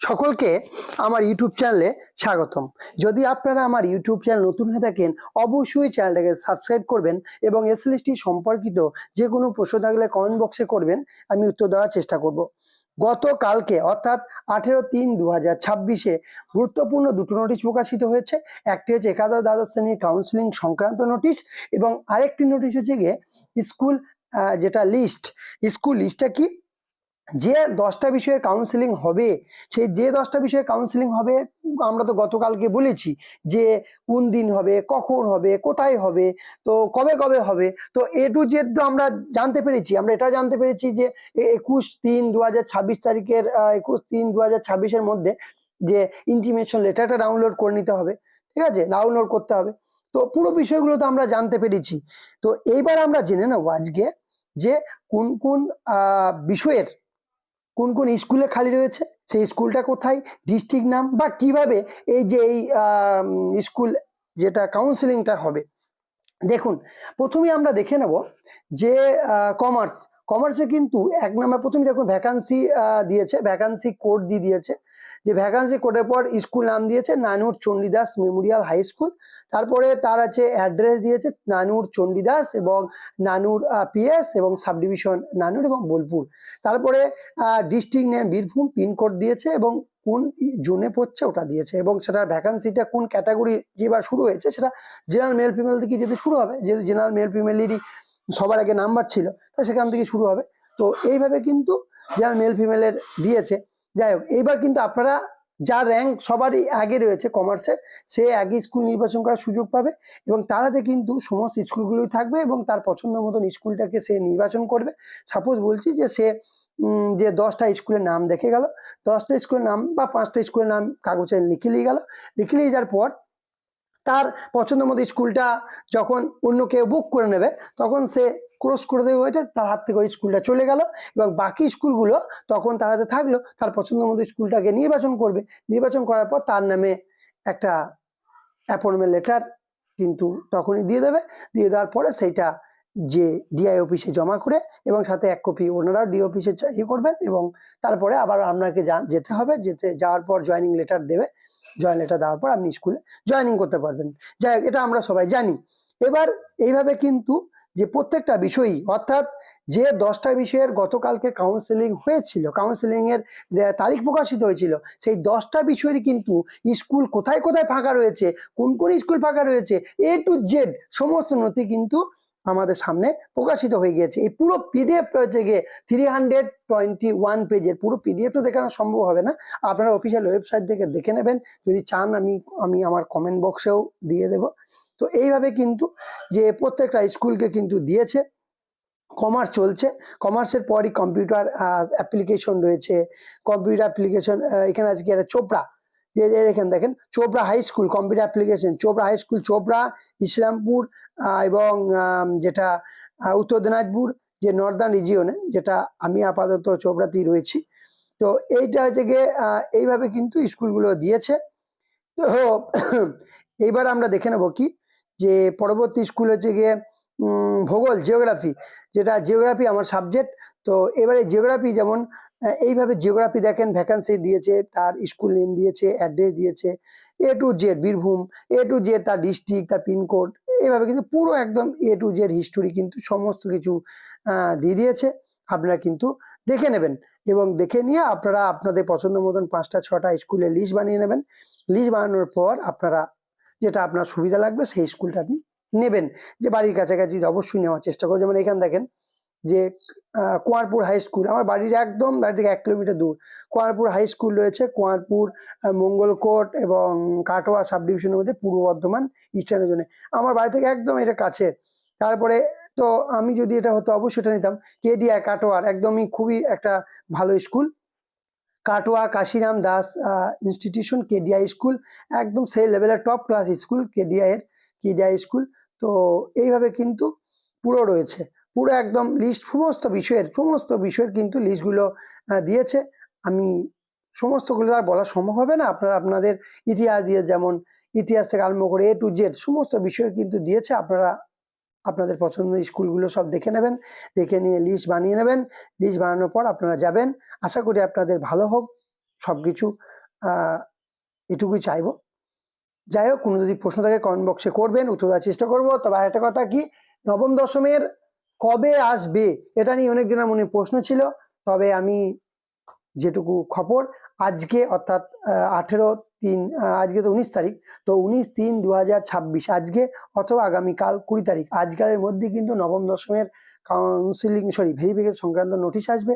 সকলকে আমার ইউটিউব চ্যানেলে স্বাগতম। যদি আপনারা আমার ইউটিউব চ্যানেল নতুন হয়ে থাকেন, অবশ্যই চ্যানেলটাকে সাবস্ক্রাইব করবেন এবং এসএলএসটি সম্পর্কিত যে কোনো প্রশ্ন থাকলে কমেন্ট বক্সে করবেন, আমি উত্তর দেওয়ার চেষ্টা করব। গতকালকে অর্থাৎ 18-3-2026 গুরুত্বপূর্ণ দুটো নোটিশ প্রকাশিত হয়েছে। একটি হচ্ছে একাদশ দ্বাদশ শ্রেণীর কাউন্সিলিং সংক্রান্ত নোটিশ এবং আরেকটি নোটিশ হচ্ছে গিয়ে স্কুল যেটা লিস্ট। স্কুল লিস্টটা কি, যে 10টা বিষয়ের কাউন্সিলিং হবে, সেই যে 10টা বিষয়ের কাউন্সিলিং হবে আমরা তো গতকালকে বলেছি যে কোন দিন হবে, কখন হবে, কোথায় হবে, তো কবে কবে হবে। তো এ টু জেড তো আমরা জানতে পেরেছি। আমরা এটা জানতে পেরেছি যে 21-3-2026 তারিখের 21-3-2026-এর মধ্যে যে ইন্টিমেশন লেটারটা ডাউনলোড করে নিতে হবে, ঠিক আছে, ডাউনলোড করতে হবে। তো পুরো বিষয়গুলো তো আমরা জানতে পেরেছি। তো এইবার আমরা জেনে নেব আজকে যে কোন কোন বিষয়ের কোন কোন স্কুলে খালি রয়েছে, সেই স্কুলটা কোথায়, ডিস্ট্রিক্ট নাম, বা কিভাবে এই যে এই স্কুল যেটা কাউন্সিলিংটা হবে। দেখুন, প্রথমে আমরা দেখে নেব যে কমার্সে কিন্তু 1 নম্বর প্রথমে দেখুন ভ্যাকান্সি দিয়েছে, ভ্যাকান্সি কোড দিয়ে দিয়েছে। যে ভ্যাকান্সি কোডের পর স্কুল নাম দিয়েছে নানুর চণ্ডীদাস মেমোরিয়াল হাই স্কুল। তারপরে তার আছে অ্যাড্রেস দিয়েছে নানুর চণ্ডীদাস এবং নানুর পিএস এবং সাব ডিভিশন নানুর এবং বোলপুর। তারপরে ডিস্ট্রিক্ট নেম বীরভূম, পিনকোড দিয়েছে এবং কোন জোনে পড়ছে ওটা দিয়েছে, এবং সেটার ভ্যাকান্সিটা কোন ক্যাটাগরি যেবার শুরু হয়েছে সেটা জেনারেল মেল ফিমেল থেকে যেহেতু শুরু হবে, যেহেতু জেনারেল মেল ফিমেলেরই সবার আগে নাম্বার ছিল, তো সেখান থেকে শুরু হবে। তো এইভাবে কিন্তু জেনারেল মেল ফিমেলের দিয়েছে। যাই হোক, এইবার কিন্তু আপনারা যা র্যাঙ্ক সবারই আগে রয়েছে কমার্সের, সে আগে স্কুল নির্বাচন করার সুযোগ পাবে এবং তারাতে কিন্তু সমস্ত স্কুলগুলোই থাকবে এবং তার পছন্দ মতন স্কুলটাকে সে নির্বাচন করবে। সাপোজ বলছি যে সে যে 10টা স্কুলের নাম দেখে গেল, 10টা স্কুলের নাম বা 5টা স্কুলের নাম কাগজে লিখে নিয়ে গেল। লিখে নিয়ে যাওয়ার পর তার পছন্দ মতো স্কুলটা যখন অন্য কেউ বুক করে নেবে, তখন সে ক্রস করে দেবে ওইটা, তার হাত থেকে ওই স্কুলটা চলে গেল এবং বাকি স্কুলগুলো তখন তার হাতে থাকলো। তার পছন্দ মতো স্কুলটাকে নির্বাচন করবে। নির্বাচন করার পর তার নামে একটা অ্যাপয়েন্টমেন্ট লেটার কিন্তু তখনই দিয়ে দেবে। দিয়ে দেওয়ার পরে সেইটা যে ডিআই অফিসে জমা করে এবং সাথে 1 কপি ওনারাও ডি অফিসে ইয়ে করবেন, এবং তারপরে আবার আপনাকে যেতে হবে। যাওয়ার পর জয়েনিং লেটার দেবে। জয়েন লেটার দেওয়ার পর আপনি স্কুলে জয়েনিং করতে পারবেন। যাই হোক, এটা আমরা সবাই জানি। এবার এইভাবে কিন্তু যে প্রত্যেকটা বিষয়ই, অর্থাৎ যে 10টা বিষয়ের গতকালকে কাউন্সেলিং হয়েছিল, কাউন্সেলিং এর তারিখ প্রকাশিত হয়েছিল, সেই 10টা বিষয়েরই কিন্তু স্কুল কোথায় কোথায় ফাঁকা রয়েছে, কোন কোন স্কুল ফাঁকা রয়েছে, এ টু জেড সমস্ত নথি কিন্তু আমাদের সামনে প্রকাশিত হয়ে গিয়েছে। এই পুরো পিডিএফ রয়েছে গিয়ে 321 পেজের। পুরো পিডিএফ তো দেখানো সম্ভব হবে না, আপনারা অফিসিয়াল ওয়েবসাইট থেকে দেখে নেবেন। যদি চান আমি আমার কমেন্ট বক্সেও দিয়ে দেব। তো এইভাবে কিন্তু যে প্রত্যেকটা স্কুলকে কিন্তু দিয়েছে। কমার্স চলছে, কমার্সের পরই কম্পিউটার অ্যাপ্লিকেশন রয়েছে। কম্পিউটার অ্যাপ্লিকেশন এখানে আছে কি একটা চোপড়া, যে দেখেন Chopra high school computer application, Chopra high school, Chopra, Islampur এবং যেটা উত্তর দিনাজপুর যে নর্দার্ন রিজিয়নে, যেটা আমি আপাতত চোপড়াতেই রয়েছি। তো এইটা হচ্ছে গিয়ে এইভাবে কিন্তু স্কুলগুলো দিয়েছে। তো এইবার আমরা দেখে নেব কি, যে পরবর্তী স্কুল হচ্ছে গিয়ে ভূগোল, জিওগ্রাফি, যেটা জিওগ্রাফি আমার সাবজেক্ট। তো এবারে জিওগ্রাফি যেমন এইভাবে জিওগ্রাফি দেখেন ভ্যাকান্সি দিয়েছে, তার স্কুল নেম দিয়েছে, অ্যাড্রেস দিয়েছে, এ to Z Birbhum, A to Z তার ডিস্ট্রিক্ট, তার পিনকোড, এইভাবে কিন্তু পুরো একদম এ টু জেড হিস্টোরি কিন্তু সমস্ত কিছু দিয়ে দিয়েছে। আপনারা কিন্তু দেখে নেবেন এবং দেখে নিয়ে আপনারা আপনাদের পছন্দ মতন 5টা 6টা স্কুলের লিস্ট বানিয়ে নেবেন। লিস্ট বানানোর পর আপনারা যেটা আপনার সুবিধা লাগবে সেই স্কুলটা আপনি নেবেন। যে বাড়ির কাছাকাছি অবশ্যই নেওয়ার চেষ্টা করো। যেমন এখানে দেখেন যে কুয়ারপুর হাই স্কুল, আমার বাড়ির একদম বাড়ি থেকে 1 কিলোমিটার দূর কুয়ারপুর হাই স্কুল রয়েছে। কুয়ারপুর, মঙ্গলকোট এবং কাটোয়া সাব ডিভিশনের মধ্যে, পূর্ব বর্ধমান ইস্টার্নের জন্য আমার বাড়ি থেকে একদম এটা কাছে। তারপরে তো আমি যদি এটা হতো অবশ্যই এটা নিতাম। কেডিআই কাটোয়ার একদমই খুবই একটা ভালো school, Katwa Kashiram Das institution কেডিআই school, একদম সেই লেভেলের টপ ক্লাস স্কুল কেডিআই স্কুল। তো এইভাবে কিন্তু পুরো রয়েছে, পুরো একদম লিস্ট সমস্ত বিষয়ের কিন্তু লিস্টগুলো দিয়েছে। আমি সমস্তগুলো আর বলা সম্ভব হবে না। আপনারা আপনাদের ইতিহাস দিয়ে, যেমন ইতিহাস থেকে আরম্ভ করে এ টু জেড সমস্ত বিষয়ের কিন্তু দিয়েছে। আপনারা আপনাদের পছন্দের স্কুলগুলো সব দেখে নেবেন, দেখে নিয়ে লিস্ট বানিয়ে নেবেন। লিস্ট বানানোর পর আপনারা যাবেন। আশা করি আপনাদের ভালো হোক, সব কিছু এটুকুই চাইবো। যাই হোক, কোনো যদি প্রশ্ন থাকে কমেন্ট বক্সে করবেন, উত্তর দেওয়ার চেষ্টা করবো। তবে আরেকটা কথা কি, নবম দশমের কবে আসবে এটা নিয়ে অনেকজনের মনে প্রশ্ন ছিল। তবে আমি যেটুকু খবর, আজকে অর্থাৎ 18/3, আজকে তো 19 তারিখ, তো 19/3/2026 আজকে অথবা আগামীকাল 20 তারিখ, আজকালের মধ্যে কিন্তু নবম দশমের ভেরিফিকেশন সংক্রান্ত নোটিশ আসবে।